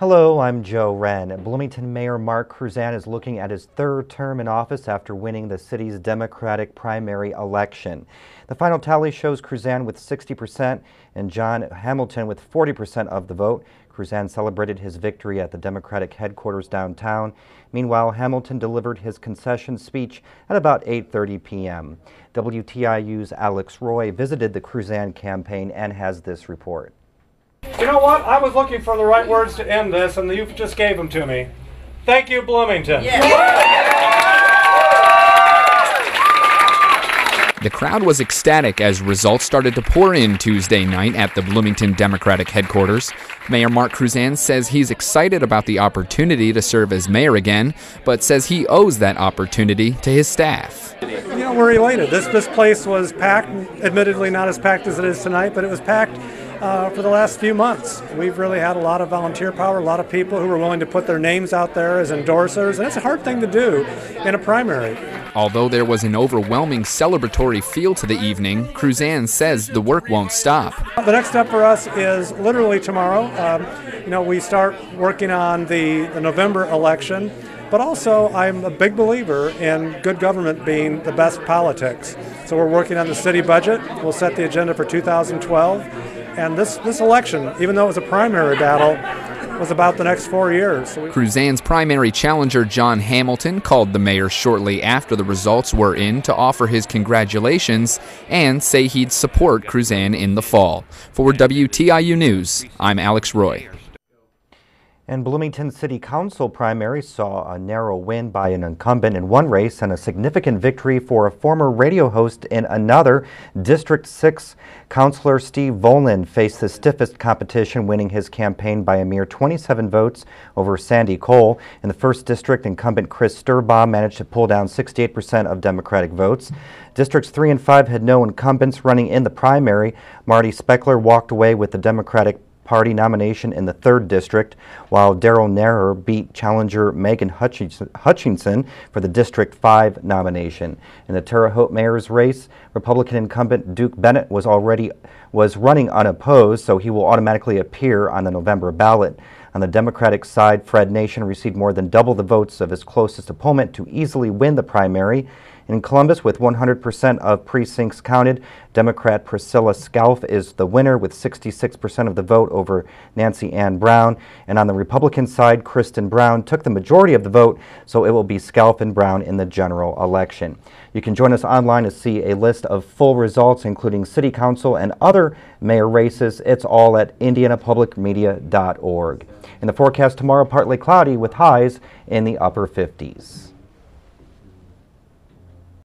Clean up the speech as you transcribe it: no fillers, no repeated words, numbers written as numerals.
Hello, I'm Joe Hren. Bloomington Mayor Mark Kruzan is looking at his third term in office after winning the city's Democratic primary election. The final tally shows Kruzan with 60% and John Hamilton with 40% of the vote. Kruzan celebrated his victory at the Democratic headquarters downtown. Meanwhile, Hamilton delivered his concession speech at about 8:30 p.m. WTIU's Alex Roy visited the Kruzan campaign and has this report. You know what? I was looking for the right words to end this, and you just gave them to me. Thank you, Bloomington. The crowd was ecstatic as results started to pour in Tuesday night at the Bloomington Democratic headquarters. Mayor Mark Kruzan says he's excited about the opportunity to serve as mayor again, but says he owes that opportunity to his staff. You know, we're elated. This place was packed, admittedly not as packed as it is tonight, but it was packed for the last few months. We've really had a lot of volunteer power, a lot of people who were willing to put their names out there as endorsers, and it's a hard thing to do in a primary. Although there was an overwhelming celebratory feel to the evening, Kruzan says the work won't stop. The next step for us is literally tomorrow. We start working on the November election, but also I'm a big believer in good government being the best politics. So we're working on the city budget. We'll set the agenda for 2012. And this election, even though it was a primary battle, was about the next 4 years. Kruzan's primary challenger, John Hamilton, called the mayor shortly after the results were in to offer his congratulations and say he'd support Kruzan in the fall. For WTIU News, I'm Alex Roy. And Bloomington City Council primary saw a narrow win by an incumbent in one race and a significant victory for a former radio host in another. District 6 Councilor Steve Volan faced the stiffest competition, winning his campaign by a mere 27 votes over Sandy Cole. In the first district, incumbent Chris Sturbaugh managed to pull down 68% of Democratic votes. Districts 3 and 5 had no incumbents running in the primary. Marty Speckler walked away with the Democratic Party nomination in the 3rd district, while Daryl Nair beat challenger Megan Hutchinson for the District 5 nomination. In the Terre Haute mayor's race, Republican incumbent Duke Bennett was running unopposed, so he will automatically appear on the November ballot. On the Democratic side, Fred Nation received more than double the votes of his closest opponent to easily win the primary. In Columbus, with 100% of precincts counted, Democrat Priscilla Scalf is the winner with 66% of the vote over Nancy Ann Brown. And on the Republican side, Kristen Brown took the majority of the vote, so it will be Scalf and Brown in the general election. You can join us online to see a list of full results, including city council and other mayor races. It's all at indianapublicmedia.org. In the forecast tomorrow, partly cloudy with highs in the upper 50s.